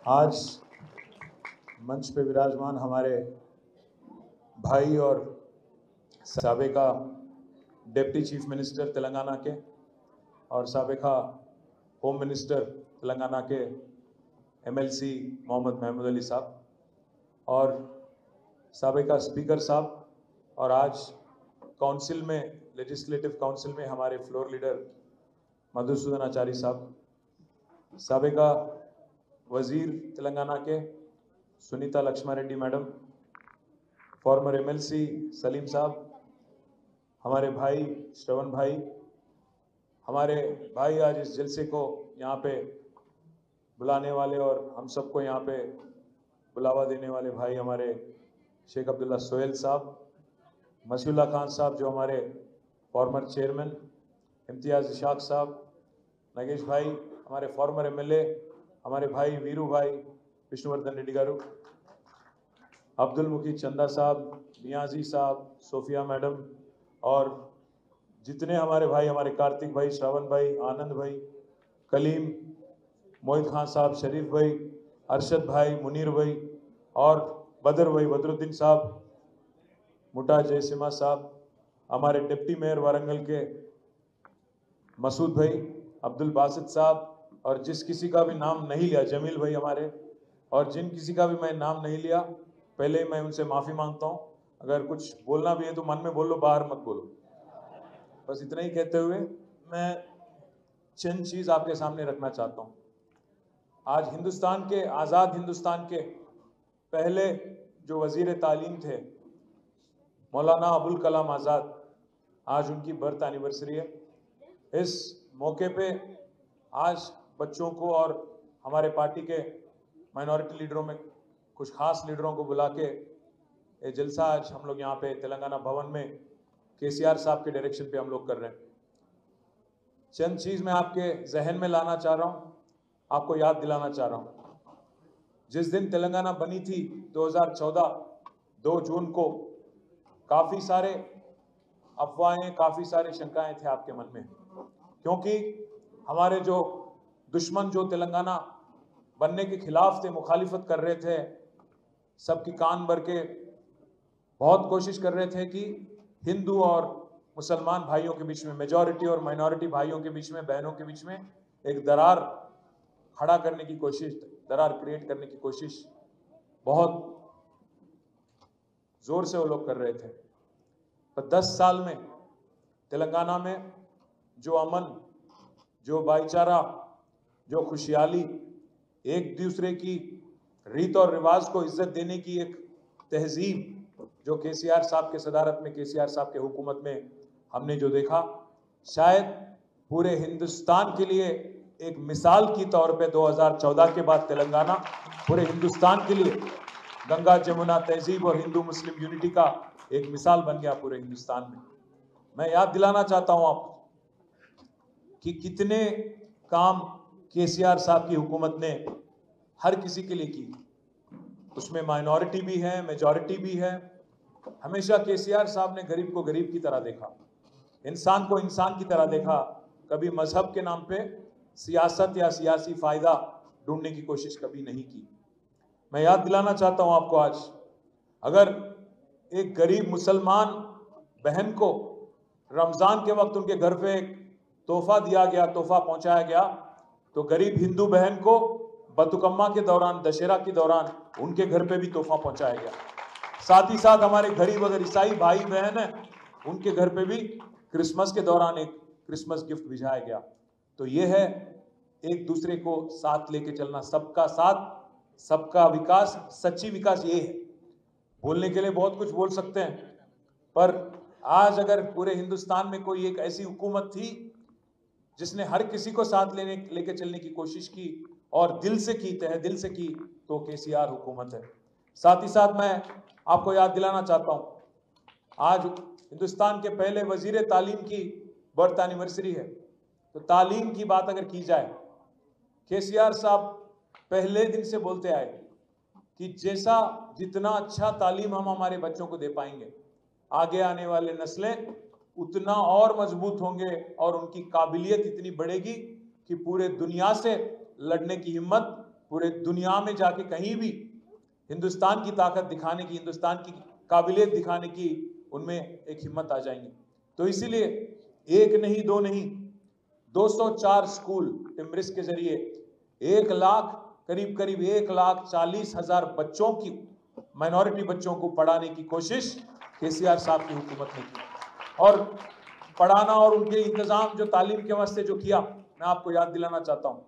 आज मंच पे विराजमान हमारे भाई और साबिका डिप्टी चीफ मिनिस्टर तेलंगाना के और साबिका होम मिनिस्टर तेलंगाना के एमएलसी मोहम्मद महमूद अली साहब और साबिका स्पीकर साहब और आज काउंसिल में लेजिस्लेटिव काउंसिल में हमारे फ्लोर लीडर मधुसूदन आचार्य साहब, साबिका वजीर तेलंगाना के Sunita Laxma Reddy madam, farmer MLC Salim साहब, हमारे भाई श्रवण भाई, हमारे भाई आज इस जलसे को यहाँ पे बुलाने वाले और हम सबको यहाँ पे बुलावा देने वाले भाई हमारे शेख अब्दुल्ला सोहेल साहब, मसीउल्ला खान साहब जो हमारे फॉर्मर चेयरमैन, इम्तियाज़ इशाक साहब, नगेश भाई हमारे फॉर्मर एमएलए, हमारे भाई वीरू भाई विष्णुवर्धन रेड्डी गारू, अब्दुल मुकी चंदा साहब, नियाजी साहब, सोफिया मैडम और जितने हमारे भाई, हमारे कार्तिक भाई, श्रावण भाई, आनंद भाई, कलीम, मोहित खान साहब, शरीफ भाई, अरशद भाई, मुनीर भाई और बदर भाई, बदरुद्दीन साहब, मुटा जयसिमा साहब, हमारे डिप्टी मेयर वारंगल के मसूद भाई, अब्दुल बासित साहब और जिस किसी का भी नाम नहीं लिया, जमील भाई हमारे, और जिन किसी का भी मैं नाम नहीं लिया पहले मैं उनसे माफ़ी मांगता हूं। अगर कुछ बोलना भी है तो मन में बोल लो, बाहर मत बोलो। बस इतना ही कहते हुए मैं चंद चीज़ आपके सामने रखना चाहता हूं। आज हिंदुस्तान के, आज़ाद हिंदुस्तान के पहले जो वज़ीर तालीम थे मौलाना अबुल कलाम आज़ाद, आज उनकी बर्थ एनिवर्सरी है। इस मौके पे आज बच्चों को और हमारे पार्टी के माइनॉरिटी लीडरों में कुछ खास लीडरों को बुला के ये जलसा आज हम लोग यहाँ पे तेलंगाना भवन में केसीआर साहब के डायरेक्शन पे हम लोग कर रहे हैं। चंद चीज़ मैं आपके जहन में लाना चाह रहा हूँ, आपको याद दिलाना चाह रहा हूँ। जिस दिन तेलंगाना बनी थी 2014 2 जून को, काफ़ी सारे अफवाहें, काफ़ी सारे शंकाएं थे आपके मन में, क्योंकि हमारे जो दुश्मन जो तेलंगाना बनने के खिलाफ थे, मुखालिफत कर रहे थे, सबकी कान भर के बहुत कोशिश कर रहे थे कि हिंदू और मुसलमान भाइयों के बीच में, मेजॉरिटी और माइनॉरिटी भाइयों के बीच में, बहनों के बीच में एक दरार खड़ा करने की कोशिश, दरार क्रिएट करने की कोशिश बहुत जोर से वो लोग कर रहे थे। पर 10 साल में तेलंगाना में जो अमन, जो भाईचारा, जो खुशहाली, एक दूसरे की रीत और रिवाज को इज्जत देने की एक तहजीब जो केसीआर साहब के सदारत में, केसीआर साहब के हुकूमत में हमने जो देखा, शायद पूरे हिंदुस्तान के लिए एक मिसाल की तौर पे 2014 के बाद तेलंगाना पूरे हिंदुस्तान के लिए गंगा जमुना तहजीब और हिंदू मुस्लिम यूनिटी का एक मिसाल बन गया पूरे हिंदुस्तान में। मैं याद दिलाना चाहता हूं आपको कि कितने काम केसीआर साहब की हुकूमत ने हर किसी के लिए की, उसमें माइनॉरिटी भी है, मेजॉरिटी भी है। हमेशा केसीआर साहब ने गरीब को गरीब की तरह देखा, इंसान को इंसान की तरह देखा, कभी मजहब के नाम पे सियासत या सियासी फायदा ढूंढने की कोशिश कभी नहीं की। मैं याद दिलाना चाहता हूं आपको, आज अगर एक गरीब मुसलमान बहन को रमजान के वक्त उनके घर पे एक तोहफा दिया गया, तोहफा पहुंचाया गया, तो गरीब हिंदू बहन को बतुकम्मा के दौरान, दशहरा के दौरान उनके घर पे भी तोहफा पहुंचाया गया। साथ ही साथ हमारे गरीब अगर ईसाई भाई बहन है, उनके घर पे भी क्रिसमस के दौरान एक क्रिसमस गिफ्ट भिजवाया गया। तो ये है एक दूसरे को साथ लेके चलना, सबका साथ सबका विकास, सच्ची विकास ये है। बोलने के लिए बहुत कुछ बोल सकते हैं, पर आज अगर पूरे हिंदुस्तान में कोई एक ऐसी हुकूमत थी जिसने हर किसी को साथ लेके चलने की कोशिश की और दिल से की, तहे दिल से की, तो केसीआर हुकूमत है। साथ ही साथ मैं आपको याद दिलाना चाहता हूं, आज हिंदुस्तान के पहले वजीर तालीम की बर्थ एनिवर्सरी है। तो तालीम की बात अगर की जाए, केसीआर साहब पहले दिन से बोलते आए कि जैसा जितना अच्छा तालीम हम हमारे बच्चों को दे पाएंगे, आगे आने वाले नस्लें उतना और मजबूत होंगे और उनकी काबिलियत इतनी बढ़ेगी कि पूरे दुनिया से लड़ने की हिम्मत पूरे दुनिया में जाके कहीं भी हिंदुस्तान की ताकत दिखाने की, हिंदुस्तान की काबिलियत दिखाने की उनमें एक हिम्मत आ जाएंगी। तो इसीलिए एक नहीं, दो नहीं, 204 स्कूल टिम्बरिस के जरिए 1 लाख, करीब 1,40,000 बच्चों की, माइनॉरिटी बच्चों को पढ़ाने की कोशिश केसीआर साहब की हुकूमत ने की। और पढ़ाना और उनके इंतजाम जो तालीम के वास्ते जो किया, मैं आपको याद दिलाना चाहता हूँ,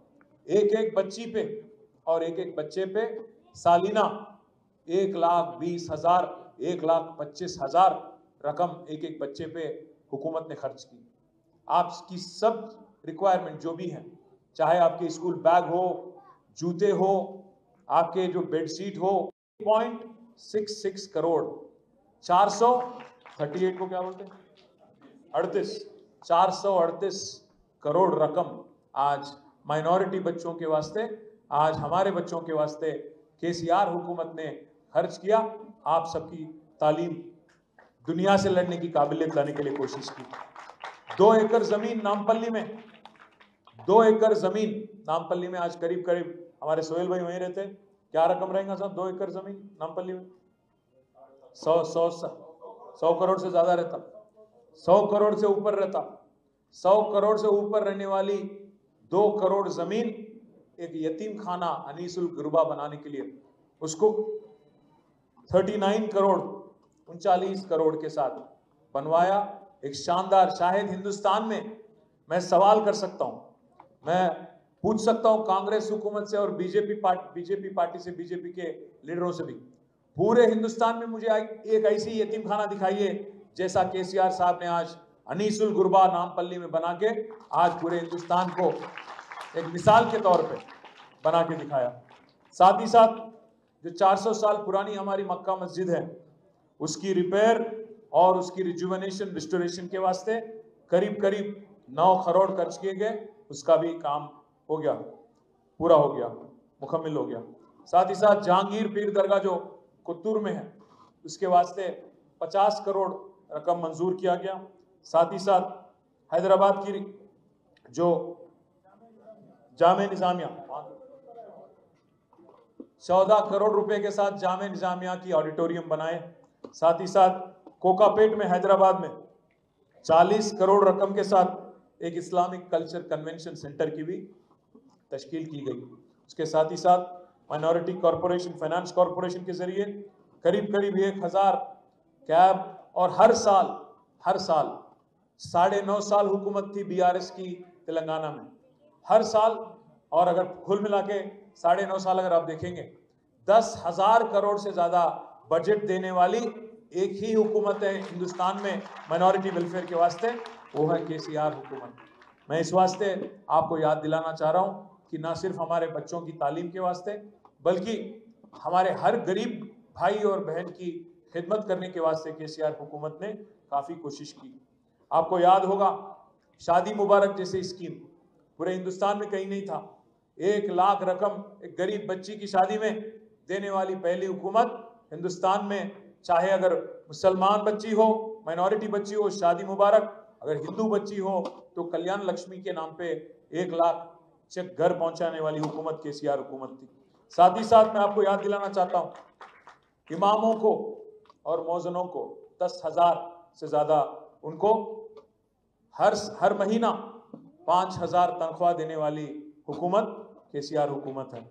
एक एक बच्ची पे और एक एक बच्चे पे सालीना 1,20,000, 1,25,000 रकम एक एक बच्चे पे हुकूमत ने खर्च की। आपकी सब रिक्वायरमेंट जो भी है, चाहे आपके स्कूल बैग हो, जूते हो, आपके जो बेडशीट हो, 0.66 करोड़, 438 को क्या बोलते हैं, 438 करोड़ रकम आज माइनॉरिटी बच्चों के वास्ते, आज हमारे बच्चों के वास्ते केसीआर हुकूमत ने खर्च किया। आप सबकी तालीम दुनिया से लड़ने की काबिलियत लाने के लिए कोशिश की। 2 एकड़ जमीन नामपल्ली में, 2 एकड़ जमीन नामपल्ली में आज करीब करीब, हमारे सोहेल भाई वहीं रहते, क्या रकम रहेगा साहब 2 एकड़ जमीन नामपल्ली में? 100 करोड़ से ज्यादा रहता, 100 करोड़ से ऊपर रहता। 100 करोड़ से ऊपर रहने वाली 2 करोड़ जमीन एक यतीम खाना अनीसुल गुरबा बनाने के लिए, उसको 39 करोड़, 39 करोड़ के साथ बनवाया। एक शानदार, शायद हिंदुस्तान में, मैं सवाल कर सकता हूं, मैं पूछ सकता हूं कांग्रेस हुकूमत से और बीजेपी पार्टी से, बीजेपी के लीडरों से भी, पूरे हिंदुस्तान में मुझे एक ऐसी यतीम खाना दिखाइए जैसा केसीआर साहब ने आज अनीसुल गुरबा नामपल्ली में बना के आज पूरे हिंदुस्तान को एक मिसाल के तौर पे बना के दिखाया। साथ ही साथ जो 400 साल पुरानी हमारी मक्का मस्जिद है, उसकी रिपेयर और उसकी रिजुवेनेशन, रिस्टोरेशन के वास्ते करीब 9 करोड़ खर्च किए गए। उसका भी काम हो गया, पूरा हो गया, मुकम्मल हो गया। साथ ही साथ जहांगीर पीर दरगाह जो कुत्तूर में है, उसके वास्ते 50 करोड़ रकम मंजूर किया गया। साथ ही साथ हैदराबाद की जो जामे निजामिया, 14 करोड़ रुपए के साथ जामे निजामिया की ऑडिटोरियम बनाए। साथ ही साथ कोकापेट में, हैदराबाद में 40 करोड़ रकम के साथ एक इस्लामिक कल्चर कन्वेंशन सेंटर की भी तश्कील की गई। उसके साथ ही साथ माइनॉरिटी कॉरपोरेशन, फाइनेंस कॉरपोरेशन के जरिए करीब 1,000 कैब, और हर साल 9.5 साल हुकूमत थी बीआरएस की तेलंगाना में, हर साल, और अगर कुल मिला के 9.5 साल अगर आप देखेंगे, 10,000 करोड़ से ज्यादा बजट देने वाली एक ही हुकूमत है हिंदुस्तान में माइनॉरिटी वेलफेयर के वास्ते, वो है केसीआर हुकूमत। मैं इस वास्ते आपको याद दिलाना चाह रहा हूँ कि ना सिर्फ हमारे बच्चों की तालीम के वास्ते, बल्कि हमारे हर गरीब भाई और बहन की खिदमत करने के वास्ते केसीआर हुकूमत ने काफ़ी कोशिश की। आपको याद होगा, शादी मुबारक जैसे स्कीम पूरे हिंदुस्तान में कहीं नहीं था। 1 लाख रकम एक गरीब बच्ची की शादी में देने वाली पहली हुकूमत हिंदुस्तान में, चाहे अगर मुसलमान बच्ची हो, माइनॉरिटी बच्ची हो, शादी मुबारक, अगर हिंदू बच्ची हो तो कल्याण लक्ष्मी के नाम पे 1 लाख चेक घर पहुंचाने वाली हुकूमत केसीआर हुकूमत थी। साथ ही साथ मैं आपको याद दिलाना चाहता हूं, इमामों को और मौजनों को 10,000 से ज्यादा उनको हर महीना 5,000 तनख्वाह देने वाली हुकूमत केसीआर हुकूमत है।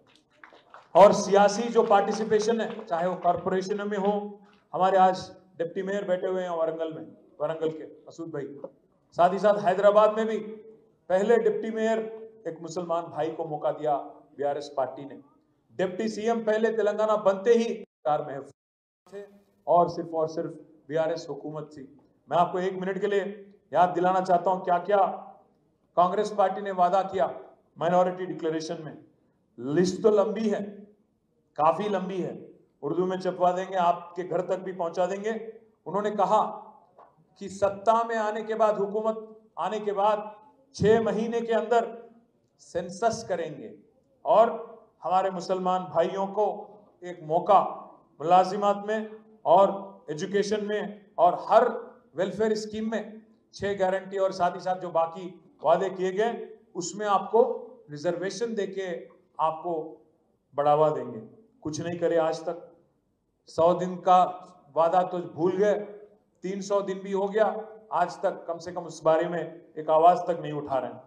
और सियासी जो पार्टिसिपेशन है, चाहे वो कॉरपोरेशन में हो, हमारे आज डिप्टी मेयर बैठे हुए हैं वारंगल के मसूद भाई, साथ ही साथ हैदराबाद में भी पहले डिप्टी मेयर एक मुसलमान भाई को मौका दिया बीआरएस पार्टी ने। डिप्टी सीएम पहले तेलंगाना बनते ही सरकार में थे और सिर्फ बीआरएस हुकूमत थी। मैं आपको 1 मिनट के लिए याद दिलाना चाहता हूं क्या क्या कांग्रेस पार्टी ने वादा किया माइनॉरिटी डिक्लेरेशन में। लिस्ट तो लंबी है, काफी लंबी है, उर्दू में छपवा देंगे, आपके घर तक भी पहुंचा देंगे। उन्होंने कहा कि सत्ता में आने के बाद, हुकूमत आने के बाद 6 महीने के अंदर सेंसस करेंगे और हमारे मुसलमान भाइयों को एक मौका मुलाजिमत में और एजुकेशन में और हर वेलफेयर स्कीम में 6 गारंटी और साथ ही साथ जो बाकी वादे किए गए उसमें आपको रिजर्वेशन देके आपको बढ़ावा देंगे। कुछ नहीं करे आज तक, 100 दिन का वादा तो भूल गए, 300 दिन भी हो गया, आज तक कम से कम उस बारे में एक आवाज तक नहीं उठा रहे हैं।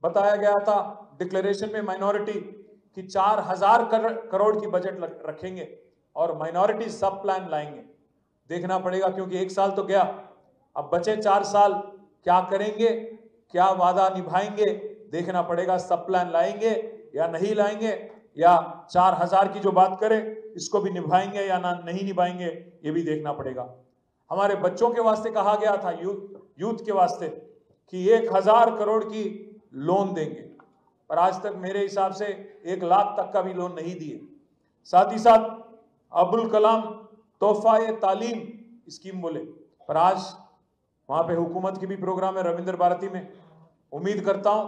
बताया गया था डिक्लेरेशन में माइनॉरिटी कि 4000 करोड़ की बजट रखेंगे और माइनॉरिटी सब प्लान लाएंगे। देखना पड़ेगा, क्योंकि 1 साल तो गया, अब बचे 4 साल क्या करेंगे, क्या वादा निभाएंगे, देखना पड़ेगा। सब प्लान लाएंगे या नहीं लाएंगे, या 4000 की जो बात करें इसको भी निभाएंगे या ना नहीं निभाएंगे, ये भी देखना पड़ेगा। हमारे बच्चों के वास्ते कहा गया था, यूथ के वास्ते, कि 1000 करोड़ की लोन देंगे, पर आज तक मेरे हिसाब से 1 लाख तक का भी लोन नहीं दिए। साथ ही साथ अब्दुल कलाम तोहफा-ए-तालीम स्कीम बोले, पर आज वहां पे हुकूमत की भी प्रोग्राम है रविंद्र भारती में। उम्मीद करता हूं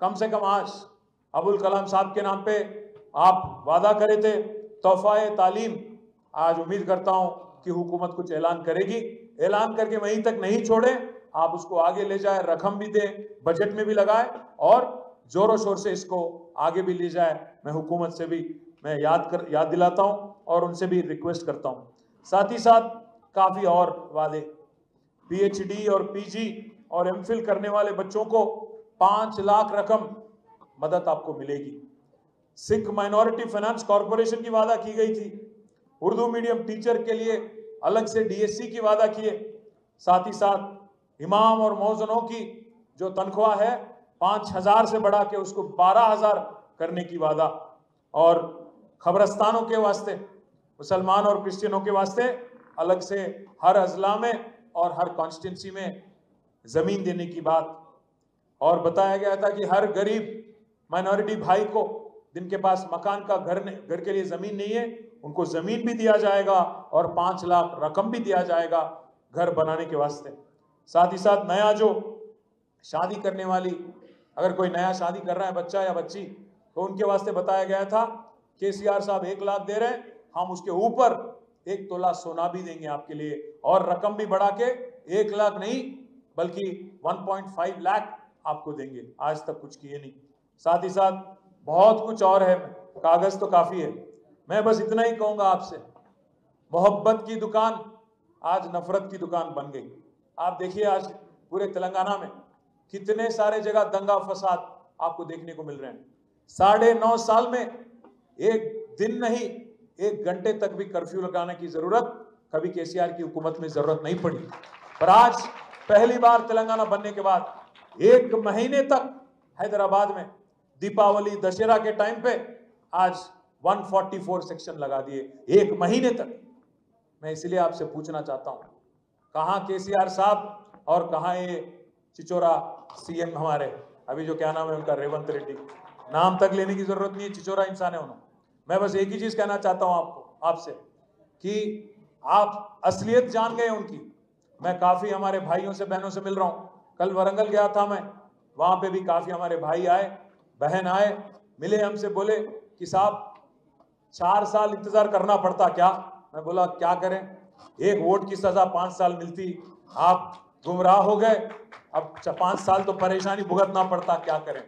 कम से कम आज अब्दुल कलाम साहब के नाम पे आप वादा करे थे तोहफा-ए-तालीम, आज उम्मीद करता हूं कि हुकूमत कुछ ऐलान करेगी। ऐलान करके वहीं तक नहीं छोड़े, आप उसको आगे ले जाए, रकम भी दे, बजट में भी लगाए और जोरों शोर से इसको आगे भी ले जाए। मैं हुकूमत से भी मैं याद दिलाता हूं और उनसे भी रिक्वेस्ट करता हूं। साथ ही साथ काफी और वादे, पीएचडी और पीजी और एमफिल करने वाले बच्चों को 5 लाख रकम मदद आपको मिलेगी। सिख माइनॉरिटी फाइनेंस कॉर्पोरेशन की वादा की गई थी। उर्दू मीडियम टीचर के लिए अलग से डीएससी की वादा किए। साथ ही साथ इमाम और मौजनों की जो तनख्वाह है 5000 से बढ़ा के उसको 12000 करने की वादा, और खबरस्तानों के वास्ते, मुसलमान और क्रिश्चियनों के वास्ते अलग से हर अजला में और हर कॉन्स्टिट्यूंसी में जमीन देने की बात। और बताया गया था कि हर गरीब माइनॉरिटी भाई को जिनके पास मकान का घर के लिए जमीन नहीं है, उनको जमीन भी दिया जाएगा और 5 लाख रकम भी दिया जाएगा घर बनाने के वास्ते। साथ ही साथ नया जो शादी करने वाली, अगर कोई नया शादी कर रहा है बच्चा या बच्ची, तो उनके वास्ते बताया गया था केसीआर साहब 1 लाख दे रहे हैं, हम उसके ऊपर 1 तोला सोना भी देंगे आपके लिए, और रकम भी बढ़ा के 1 लाख नहीं बल्कि 1.5 लाख आपको देंगे। आज तक कुछ किए नहीं। साथ ही साथ बहुत कुछ और है, कागज तो काफी है। मैं बस इतना ही कहूंगा आपसे, मोहब्बत की दुकान आज नफरत की दुकान बन गई। आप देखिए आज पूरे तेलंगाना में कितने सारे जगह दंगा फसाद आपको देखने को मिल रहे हैं। 9.5 साल में एक दिन नहीं, 1 घंटे तक भी कर्फ्यू लगाने की जरूरत कभी केसीआर की हुकूमत में जरूरत नहीं पड़ी, पर आज पहली बार तेलंगाना बनने के बाद 1 महीने तक हैदराबाद में दीपावली दशहरा के टाइम पे आज 144 सेक्शन लगा दिए 1 महीने तक। मैं इसलिए आपसे पूछना चाहता हूं, कहां केसीआर साहब और कहां ये चिचोरा सीएम हमारे, अभी जो क्या नाम है उनका, रेवंत रेड्डी, नाम तक लेने की जरूरत नहीं है, चिचोरा इंसान है उन्होंने। मैं बस एक ही चीज कहना चाहता हूं आपसे कि आप असलियत जान गए उनकी। मैं काफी हमारे भाइयों से बहनों से मिल रहा हूं, कल वरंगल गया था मैं, वहां पे भी काफी हमारे भाई आए, बहन आए, मिले, हमसे बोले कि साहब 4 साल इंतजार करना पड़ता क्या? मैं बोला क्या करें, 1 वोट की सजा 5 साल मिलती, आप गुमराह हो गए, अब 5 साल तो परेशानी भुगतना पड़ता, क्या करें।